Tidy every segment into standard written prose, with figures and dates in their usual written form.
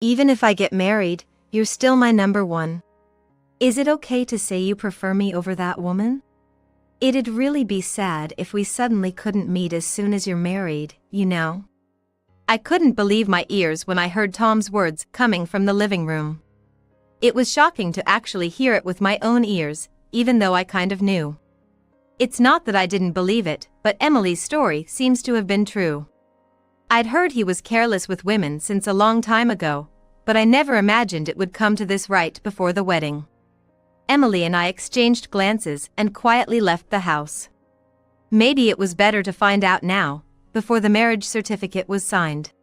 Even if I get married, you're still my number one. Is it okay to say you prefer me over that woman? It'd really be sad if we suddenly couldn't meet as soon as you're married, you know? I couldn't believe my ears when I heard Tom's words coming from the living room. It was shocking to actually hear it with my own ears, even though I kind of knew. It's not that I didn't believe it, but Emily's story seems to have been true. I'd heard he was careless with women since a long time ago, but I never imagined it would come to this right before the wedding. Emily and I exchanged glances and quietly left the house. Maybe it was better to find out now, before the marriage certificate was signed.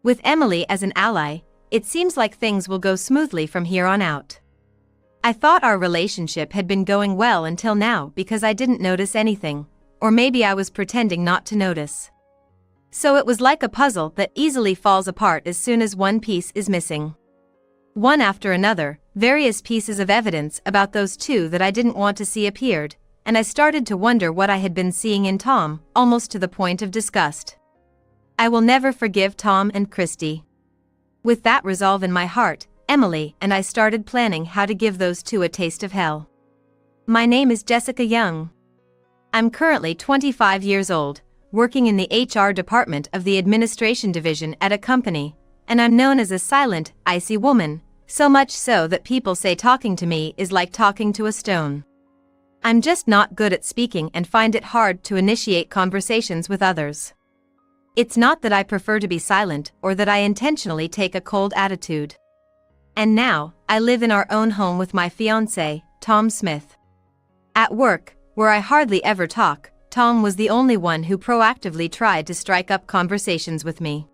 With Emily as an ally, it seems like things will go smoothly from here on out. I thought our relationship had been going well until now because I didn't notice anything, or maybe I was pretending not to notice. So it was like a puzzle that easily falls apart as soon as one piece is missing. One after another, various pieces of evidence about those two that I didn't want to see appeared, and I started to wonder what I had been seeing in Tom, almost to the point of disgust. I will never forgive Tom and Christy. With that resolve in my heart, Emily and I started planning how to give those two a taste of hell. My name is Jessica Young. I'm currently 25 years old, working in the HR department of the administration division at a company, and I'm known as a silent, icy woman, so much so that people say talking to me is like talking to a stone. I'm just not good at speaking and find it hard to initiate conversations with others. It's not that I prefer to be silent or that I intentionally take a cold attitude. And now, I live in our own home with my fiancé, Tom Smith. At work, where I hardly ever talk, Tom was the only one who proactively tried to strike up conversations with me.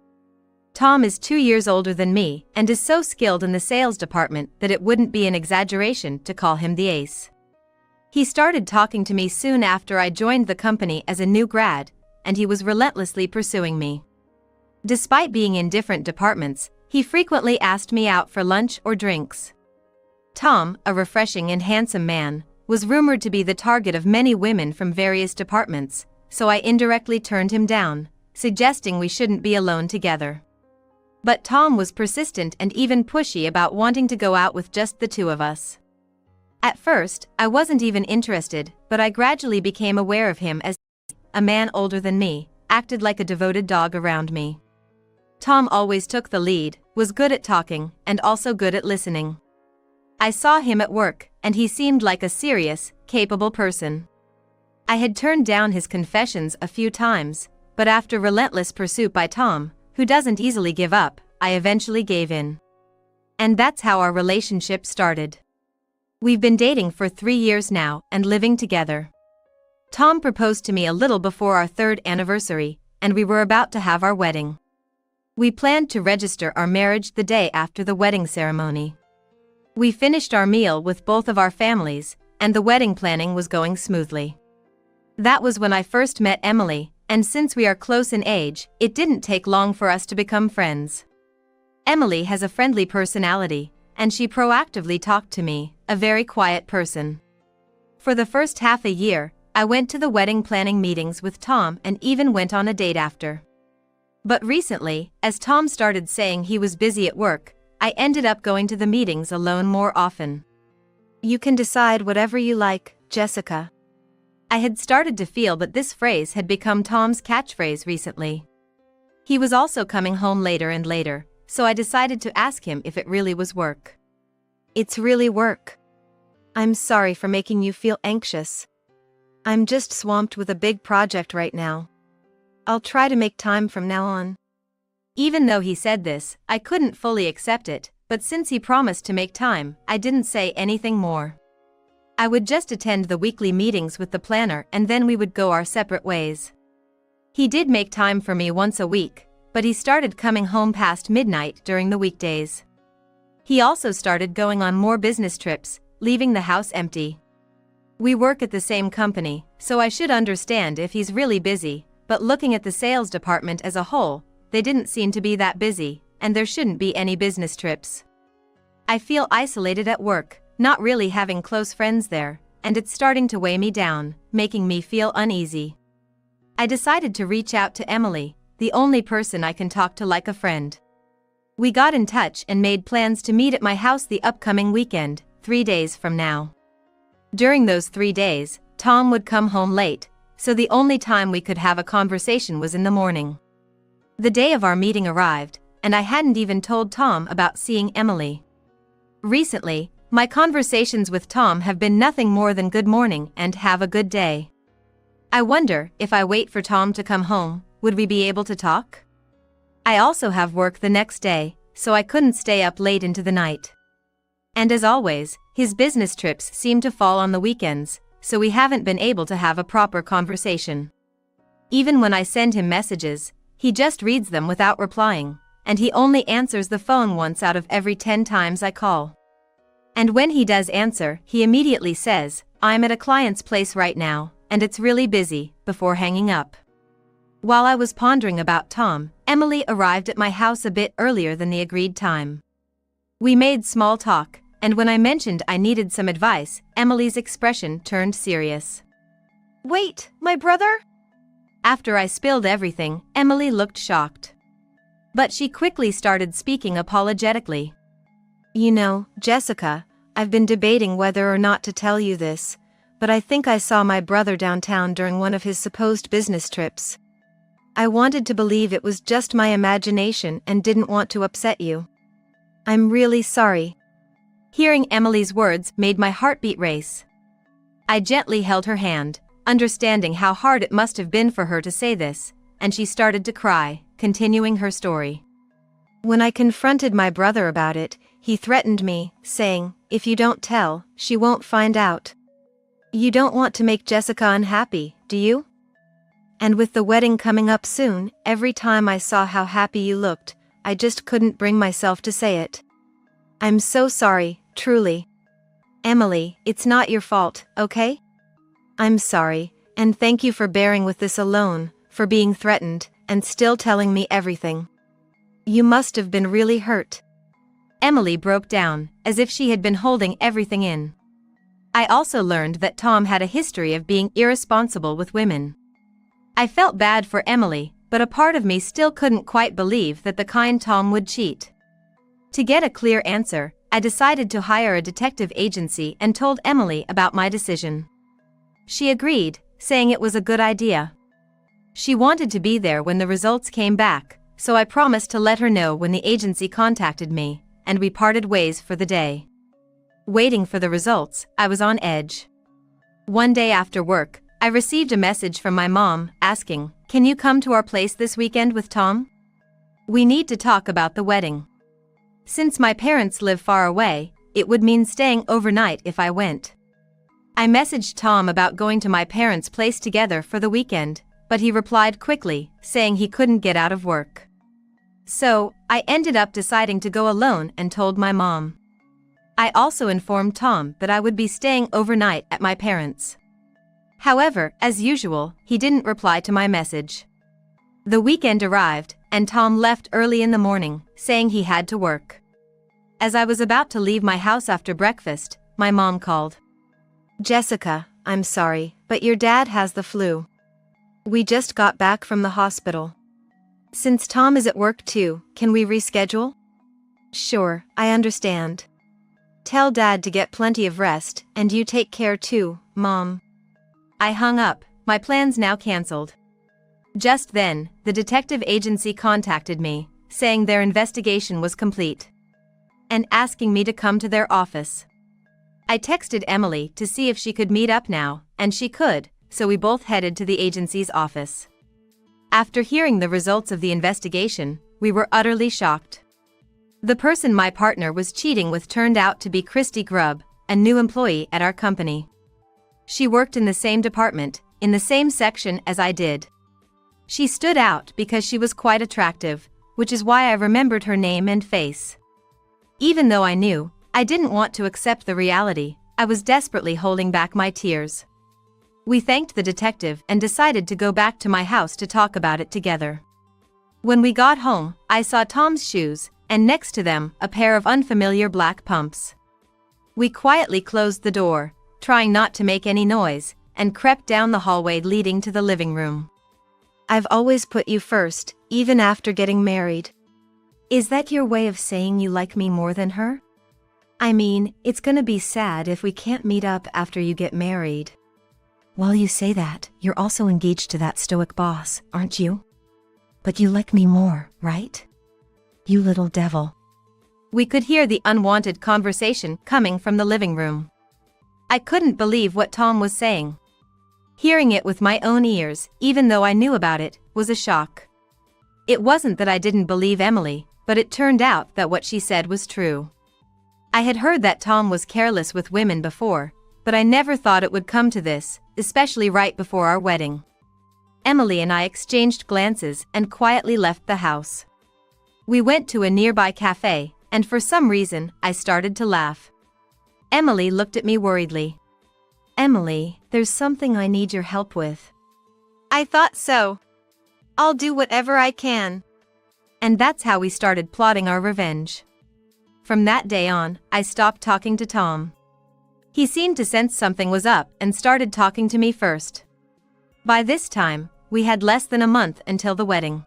Tom is 2 years older than me and is so skilled in the sales department that it wouldn't be an exaggeration to call him the ace. He started talking to me soon after I joined the company as a new grad, and he was relentlessly pursuing me. Despite being in different departments, he frequently asked me out for lunch or drinks. Tom, a refreshing and handsome man, was rumored to be the target of many women from various departments, so I indirectly turned him down, suggesting we shouldn't be alone together. But Tom was persistent and even pushy about wanting to go out with just the two of us. At first, I wasn't even interested, but I gradually became aware of him as a man older than me, acted like a devoted dog around me. Tom always took the lead, was good at talking, and also good at listening. I saw him at work, and he seemed like a serious, capable person. I had turned down his confessions a few times, but after relentless pursuit by Tom, who doesn't easily give up, I eventually gave in. And that's how our relationship started. We've been dating for 3 years now and living together. Tom proposed to me a little before our 3rd anniversary, and we were about to have our wedding. We planned to register our marriage the day after the wedding ceremony. We finished our meal with both of our families, and the wedding planning was going smoothly. That was when I first met Emily, and since we are close in age, it didn't take long for us to become friends. Emily has a friendly personality, and she proactively talked to me, a very quiet person. For the first half a year, I went to the wedding planning meetings with Tom and even went on a date after. But recently, as Tom started saying he was busy at work, I ended up going to the meetings alone more often. You can decide whatever you like, Jessica. I had started to feel that this phrase had become Tom's catchphrase recently. He was also coming home later and later, so I decided to ask him if it really was work. It's really work. I'm sorry for making you feel anxious. I'm just swamped with a big project right now. I'll try to make time from now on. Even though he said this, I couldn't fully accept it, but since he promised to make time, I didn't say anything more. I would just attend the weekly meetings with the planner and then we would go our separate ways. He did make time for me once a week, but he started coming home past midnight during the weekdays. He also started going on more business trips, leaving the house empty. We work at the same company, so I should understand if he's really busy, but looking at the sales department as a whole, they didn't seem to be that busy, and there shouldn't be any business trips. I feel isolated at work, not really having close friends there, and it's starting to weigh me down, making me feel uneasy. I decided to reach out to Emily, the only person I can talk to like a friend. We got in touch and made plans to meet at my house the upcoming weekend, 3 days from now. During those 3 days, Tom would come home late, so the only time we could have a conversation was in the morning. The day of our meeting arrived, and I hadn't even told Tom about seeing Emily. Recently, my conversations with Tom have been nothing more than good morning and have a good day. I wonder if I wait for Tom to come home, would we be able to talk? I also have work the next day, so I couldn't stay up late into the night. And as always, his business trips seem to fall on the weekends, so we haven't been able to have a proper conversation. Even when I send him messages, he just reads them without replying, and he only answers the phone once out of every 10 times I call. And when he does answer, he immediately says, "I'm at a client's place right now, and it's really busy," before hanging up. While I was pondering about Tom, Emily arrived at my house a bit earlier than the agreed time. We made small talk, and when I mentioned I needed some advice, Emily's expression turned serious. "Wait, my brother?" After I spilled everything, Emily looked shocked. But she quickly started speaking apologetically. "You know, Jessica, I've been debating whether or not to tell you this, but I think I saw my brother downtown during one of his supposed business trips. I wanted to believe it was just my imagination and didn't want to upset you. I'm really sorry." Hearing Emily's words made my heartbeat race. I gently held her hand, understanding how hard it must have been for her to say this, and she started to cry, continuing her story. "When I confronted my brother about it, he threatened me, saying, 'If you don't tell, she won't find out.' You don't want to make Jessica unhappy, do you? And with the wedding coming up soon, every time I saw how happy you looked, I just couldn't bring myself to say it. I'm so sorry, truly. Emily, it's not your fault, okay? I'm sorry, and thank you for bearing with this alone, for being threatened, and still telling me everything. You must have been really hurt." Emily broke down, as if she had been holding everything in. I also learned that Tom had a history of being irresponsible with women. I felt bad for Emily, but a part of me still couldn't quite believe that the kind Tom would cheat. To get a clear answer, I decided to hire a detective agency and told Emily about my decision. She agreed, saying it was a good idea. She wanted to be there when the results came back, so I promised to let her know when the agency contacted me, and we parted ways for the day. Waiting for the results, I was on edge. One day after work, I received a message from my mom, asking, "Can you come to our place this weekend with Tom? We need to talk about the wedding." Since my parents live far away, it would mean staying overnight if I went. I messaged Tom about going to my parents' place together for the weekend, but he replied quickly, saying he couldn't get out of work. So, I ended up deciding to go alone and told my mom. I also informed Tom that I would be staying overnight at my parents'. However, as usual, he didn't reply to my message. The weekend arrived, and Tom left early in the morning, saying he had to work. As I was about to leave my house after breakfast, my mom called. "Jessica, I'm sorry, but your dad has the flu. We just got back from the hospital. Since Tom is at work too, can we reschedule?" "Sure, I understand. Tell Dad to get plenty of rest, and you take care too, Mom." I hung up, my plans now cancelled. Just then, the detective agency contacted me, saying their investigation was complete, and asking me to come to their office. I texted Emily to see if she could meet up now, and she could, so we both headed to the agency's office. After hearing the results of the investigation, we were utterly shocked. The person my partner was cheating with turned out to be Christy Grubb, a new employee at our company. She worked in the same department, in the same section as I did. She stood out because she was quite attractive, which is why I remembered her name and face. Even though I knew, I didn't want to accept the reality, I was desperately holding back my tears. We thanked the detective and decided to go back to my house to talk about it together. When we got home, I saw Tom's shoes, and next to them, a pair of unfamiliar black pumps. We quietly closed the door, trying not to make any noise, and crept down the hallway leading to the living room. "I've always put you first, even after getting married. Is that your way of saying you like me more than her? I mean, it's gonna be sad if we can't meet up after you get married. While you say that, you're also engaged to that stoic boss, aren't you? But you like me more, right? You little devil. We could hear the unwanted conversation coming from the living room. I couldn't believe what Tom was saying. Hearing it with my own ears, even though I knew about it, was a shock. It wasn't that I didn't believe Emily, but it turned out that what she said was true. I had heard that Tom was careless with women before, but I never thought it would come to this, especially right before our wedding. Emily and I exchanged glances and quietly left the house. We went to a nearby cafe, and for some reason, I started to laugh. Emily looked at me worriedly. Emily, there's something I need your help with. I thought so. I'll do whatever I can. And that's how we started plotting our revenge. From that day on, I stopped talking to Tom. He seemed to sense something was up and started talking to me first. By this time, we had less than a month until the wedding.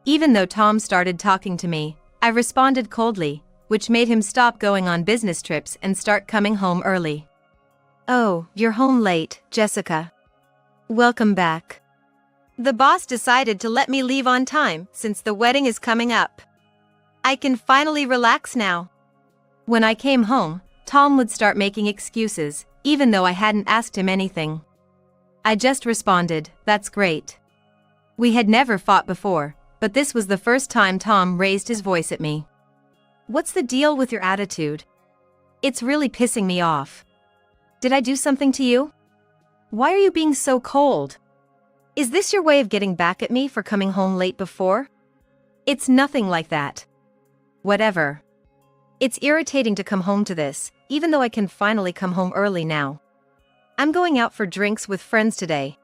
Even though Tom started talking to me, I responded coldly, which made him stop going on business trips and start coming home early. Oh, you're home late, Jessica. Welcome back. The boss decided to let me leave on time since the wedding is coming up. I can finally relax now. When I came home, Tom would start making excuses, even though I hadn't asked him anything. I just responded, "That's great." We had never fought before, but this was the first time Tom raised his voice at me. What's the deal with your attitude? It's really pissing me off. Did I do something to you? Why are you being so cold? Is this your way of getting back at me for coming home late before? It's nothing like that. Whatever. It's irritating to come home to this, even though I can finally come home early now. I'm going out for drinks with friends today.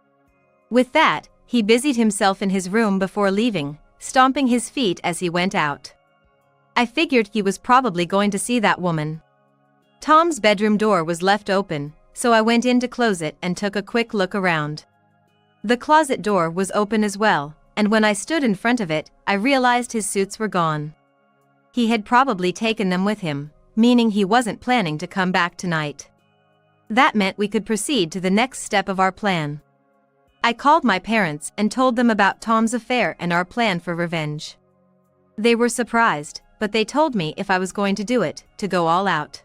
With that, he busied himself in his room before leaving, stomping his feet as he went out. I figured he was probably going to see that woman. Tom's bedroom door was left open, so I went in to close it and took a quick look around. The closet door was open as well, and when I stood in front of it, I realized his suits were gone. He had probably taken them with him, meaning he wasn't planning to come back tonight. That meant we could proceed to the next step of our plan. I called my parents and told them about Tom's affair and our plan for revenge. They were surprised, but they told me if I was going to do it, to go all out.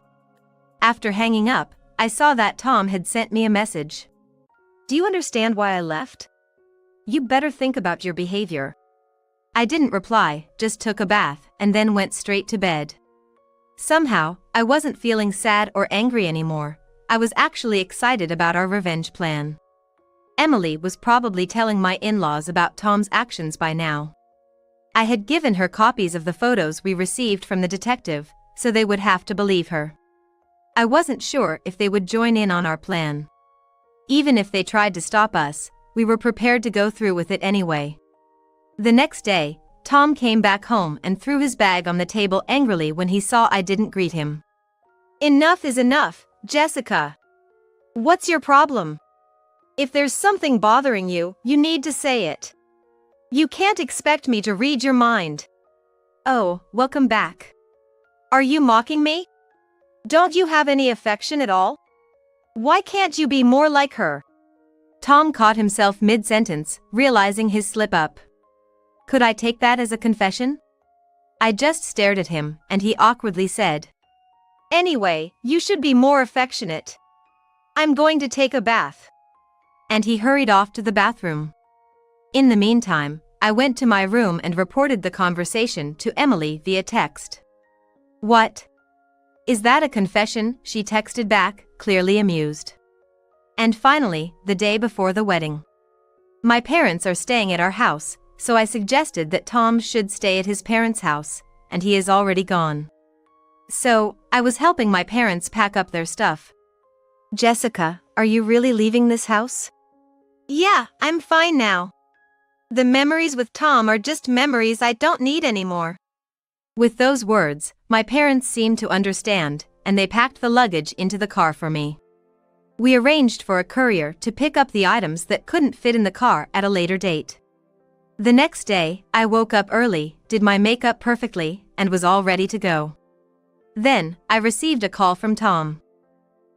After hanging up, I saw that Tom had sent me a message. Do you understand why I left? You better think about your behavior. I didn't reply, just took a bath, and then went straight to bed. Somehow, I wasn't feeling sad or angry anymore. I was actually excited about our revenge plan. Emily was probably telling my in-laws about Tom's actions by now. I had given her copies of the photos we received from the detective, so they would have to believe her. I wasn't sure if they would join in on our plan. Even if they tried to stop us, we were prepared to go through with it anyway. The next day, Tom came back home and threw his bag on the table angrily when he saw I didn't greet him. Enough is enough, Jessica. What's your problem? If there's something bothering you, you need to say it. You can't expect me to read your mind. Oh, welcome back. Are you mocking me? Don't you have any affection at all? Why can't you be more like her? Tom caught himself mid-sentence, realizing his slip-up. Could I take that as a confession? I just stared at him, and he awkwardly said, Anyway, you should be more affectionate. I'm going to take a bath. And he hurried off to the bathroom. In the meantime, I went to my room and reported the conversation to Emily via text. What? Is that a confession? She texted back, clearly amused. And finally, the day before the wedding. My parents are staying at our house, so I suggested that Tom should stay at his parents' house, and he is already gone. So, I was helping my parents pack up their stuff. Jessica, are you really leaving this house? Yeah, I'm fine now. The memories with Tom are just memories I don't need anymore. With those words, my parents seemed to understand, and they packed the luggage into the car for me. We arranged for a courier to pick up the items that couldn't fit in the car at a later date. The next day, I woke up early, did my makeup perfectly, and was all ready to go. Then, I received a call from Tom.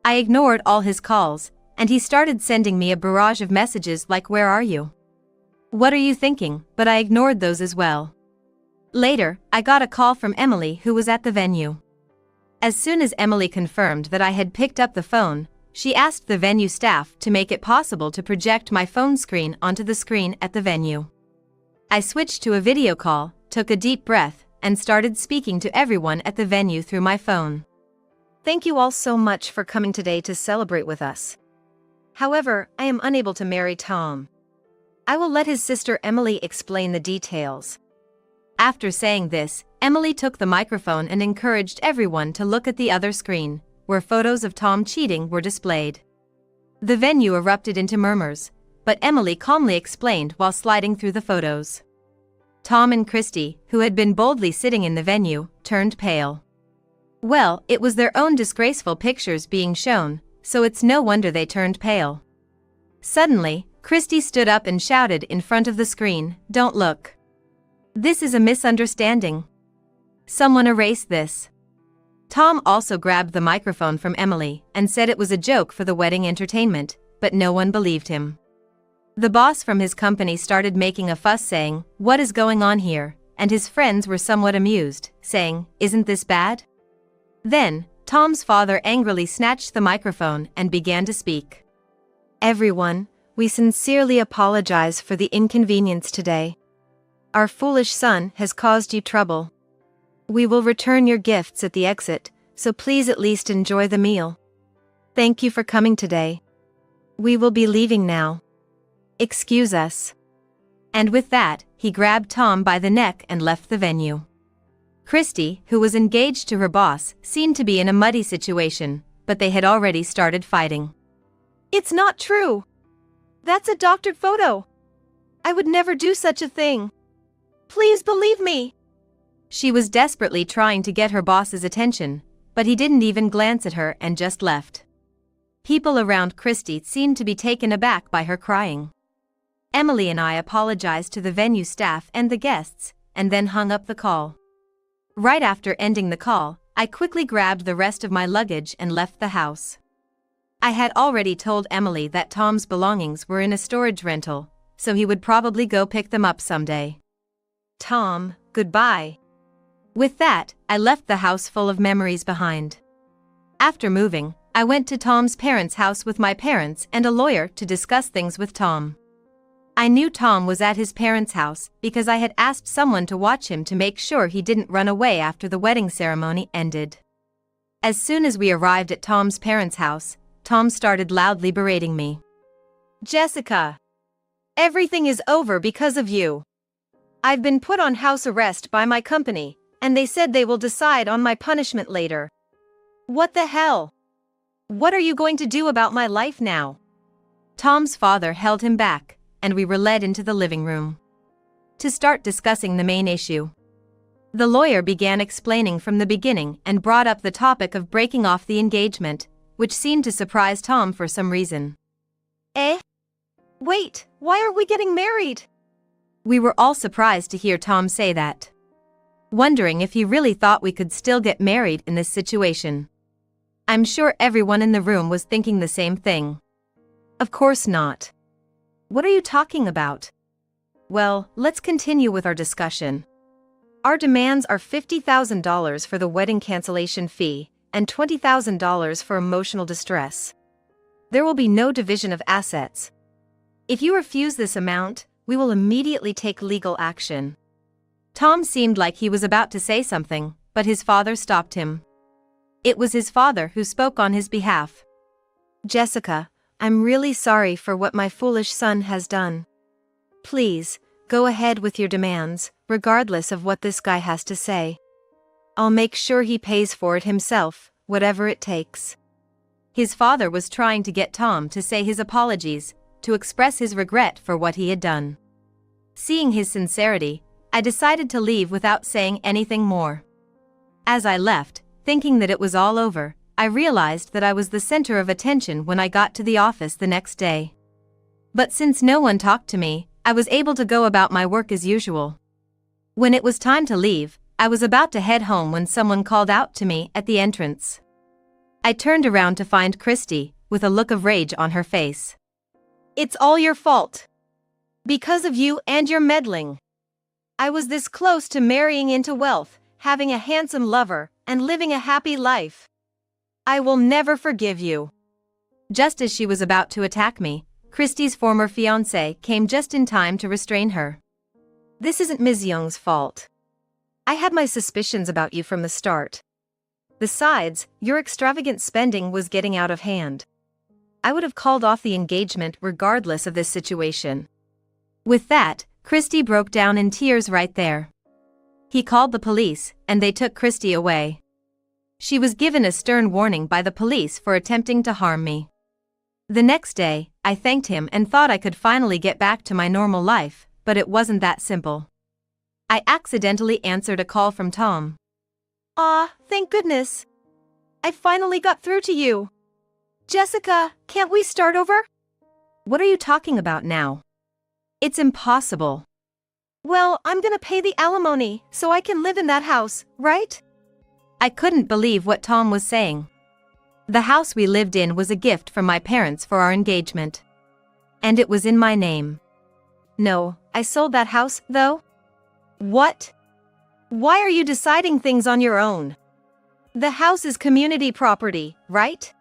I ignored all his calls, and he started sending me a barrage of messages like "Where are you? What are you thinking?" But I ignored those as well. Later, I got a call from Emily, who was at the venue. As soon as Emily confirmed that I had picked up the phone, she asked the venue staff to make it possible to project my phone screen onto the screen at the venue. I switched to a video call, took a deep breath, and started speaking to everyone at the venue through my phone. "Thank you all so much for coming today to celebrate with us. However, I am unable to marry Tom. I will let his sister Emily explain the details." After saying this, Emily took the microphone and encouraged everyone to look at the other screen, where photos of Tom cheating were displayed. The venue erupted into murmurs, but Emily calmly explained while sliding through the photos. Tom and Christy, who had been boldly sitting in the venue, turned pale. Well, it was their own disgraceful pictures being shown, so it's no wonder they turned pale. Suddenly, Christy stood up and shouted in front of the screen, "Don't look. This is a misunderstanding. Someone erase this." Tom also grabbed the microphone from Emily and said it was a joke for the wedding entertainment, but no one believed him. The boss from his company started making a fuss saying, "What is going on here?" and his friends were somewhat amused, saying, "Isn't this bad?" Then, Tom's father angrily snatched the microphone and began to speak. "Everyone, we sincerely apologize for the inconvenience today. Our foolish son has caused you trouble. We will return your gifts at the exit, so please at least enjoy the meal. Thank you for coming today. We will be leaving now. Excuse us." And with that, he grabbed Tom by the neck and left the venue. Christy, who was engaged to her boss, seemed to be in a muddy situation, but they had already started fighting. "It's not true. That's a doctored photo. I would never do such a thing. Please believe me." She was desperately trying to get her boss's attention, but he didn't even glance at her and just left. People around Christy seemed to be taken aback by her crying. Emily and I apologized to the venue staff and the guests, and then hung up the call. Right after ending the call, I quickly grabbed the rest of my luggage and left the house. I had already told Emily that Tom's belongings were in a storage rental, so he would probably go pick them up someday. Tom, goodbye. With that, I left the house full of memories behind. After moving, I went to Tom's parents' house with my parents and a lawyer to discuss things with Tom. I knew Tom was at his parents' house because I had asked someone to watch him to make sure he didn't run away after the wedding ceremony ended. As soon as we arrived at Tom's parents' house, Tom started loudly berating me. "Jessica, everything is over because of you. I've been put on house arrest by my company, and they said they will decide on my punishment later. What the hell? What are you going to do about my life now?" Tom's father held him back, and we were led into the living room to start discussing the main issue. The lawyer began explaining from the beginning and brought up the topic of breaking off the engagement, which seemed to surprise Tom for some reason. Wait, why are we getting married?" We were all surprised to hear Tom say that, wondering if he really thought we could still get married in this situation. I'm sure everyone in the room was thinking the same thing. Of course not. What are you talking about? Well, let's continue with our discussion. Our demands are $50,000 for the wedding cancellation fee and $20,000 for emotional distress. There will be no division of assets. If you refuse this amount, we will immediately take legal action. Tom seemed like he was about to say something, but his father stopped him. It was his father who spoke on his behalf. "Jessica, I'm really sorry for what my foolish son has done. Please, go ahead with your demands, regardless of what this guy has to say. I'll make sure he pays for it himself, whatever it takes." His father was trying to get Tom to say his apologies, to express his regret for what he had done. Seeing his sincerity, I decided to leave without saying anything more. As I left, thinking that it was all over, I realized that I was the center of attention when I got to the office the next day. But since no one talked to me, I was able to go about my work as usual. When it was time to leave, I was about to head home when someone called out to me at the entrance. I turned around to find Christy, with a look of rage on her face. "It's all your fault. Because of you and your meddling. I was this close to marrying into wealth, having a handsome lover, and living a happy life. I will never forgive you." Just as she was about to attack me, Christy's former fiancé came just in time to restrain her. "This isn't Ms. Young's fault. I had my suspicions about you from the start. Besides, your extravagant spending was getting out of hand. I would have called off the engagement regardless of this situation." With that, Christy broke down in tears right there. He called the police, and they took Christy away. She was given a stern warning by the police for attempting to harm me. The next day, I thanked him and thought I could finally get back to my normal life, but it wasn't that simple. I accidentally answered a call from Tom. "Ah, thank goodness. I finally got through to you. Jessica, can't we start over?" "What are you talking about now?" "It's impossible." "Well, I'm gonna pay the alimony, so I can live in that house, right?" I couldn't believe what Tom was saying. The house we lived in was a gift from my parents for our engagement. And it was in my name. No, I sold that house, though. What? Why are you deciding things on your own? The house is community property, right?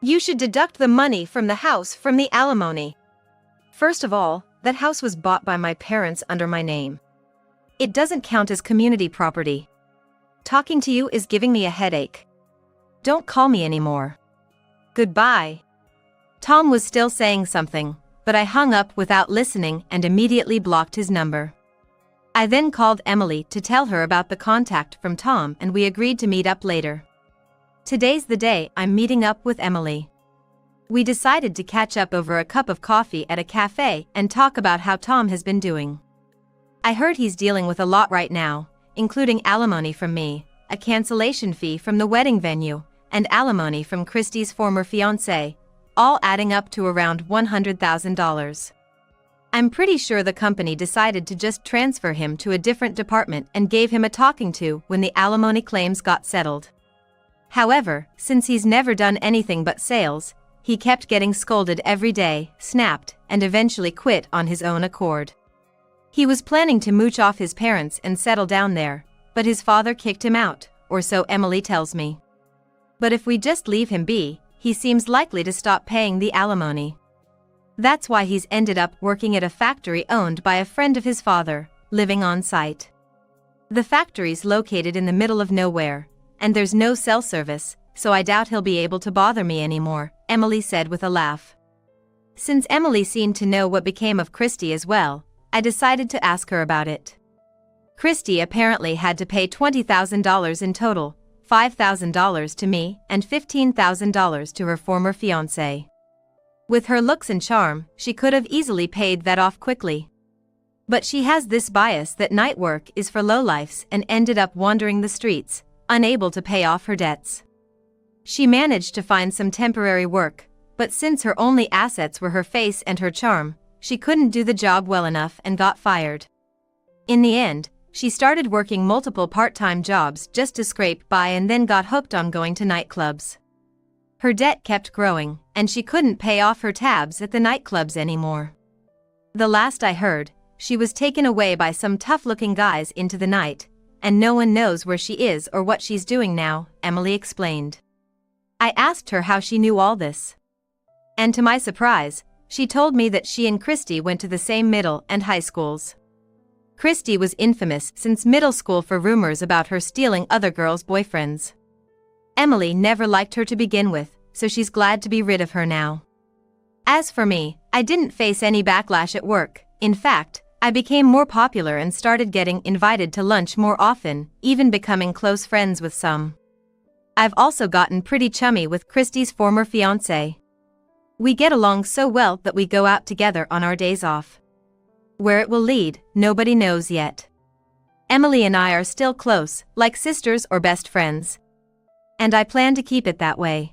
You should deduct the money from the house from the alimony. First of all, that house was bought by my parents under my name. It doesn't count as community property. Talking to you is giving me a headache. Don't call me anymore. Goodbye. Tom was still saying something, but I hung up without listening and immediately blocked his number. I then called Emily to tell her about the contact from Tom, and we agreed to meet up later. Today's the day I'm meeting up with Emily. We decided to catch up over a cup of coffee at a cafe and talk about how Tom has been doing. I heard he's dealing with a lot right now, including alimony from me, a cancellation fee from the wedding venue, and alimony from Christy's former fiancé, all adding up to around $100,000. I'm pretty sure the company decided to just transfer him to a different department and gave him a talking to when the alimony claims got settled. However, since he's never done anything but sales, he kept getting scolded every day, snapped, and eventually quit on his own accord. He was planning to mooch off his parents and settle down there, but his father kicked him out, or so Emily tells me. But if we just leave him be, he seems likely to stop paying the alimony. That's why he's ended up working at a factory owned by a friend of his father, living on site. The factory's located in the middle of nowhere, and there's no cell service, so I doubt he'll be able to bother me anymore, Emily said with a laugh. Since Emily seemed to know what became of Christy as well, I decided to ask her about it. Christy apparently had to pay $20,000 in total, $5,000 to me and $15,000 to her former fiancé. With her looks and charm, she could have easily paid that off quickly. But she has this bias that night work is for lowlifes and ended up wandering the streets, unable to pay off her debts. She managed to find some temporary work, but since her only assets were her face and her charm, she couldn't do the job well enough and got fired. In the end, she started working multiple part-time jobs just to scrape by and then got hooked on going to nightclubs. Her debt kept growing, and she couldn't pay off her tabs at the nightclubs anymore. The last I heard, she was taken away by some tough-looking guys into the night, and no one knows where she is or what she's doing now, Emily explained. I asked her how she knew all this. And to my surprise, she told me that she and Christy went to the same middle and high schools. Christy was infamous since middle school for rumors about her stealing other girls' boyfriends. Emily never liked her to begin with, so she's glad to be rid of her now. As for me, I didn't face any backlash at work. In fact, I became more popular and started getting invited to lunch more often, even becoming close friends with some. I've also gotten pretty chummy with Christy's former fiancé. We get along so well that we go out together on our days off. Where it will lead, nobody knows yet. Emily and I are still close, like sisters or best friends. And I plan to keep it that way.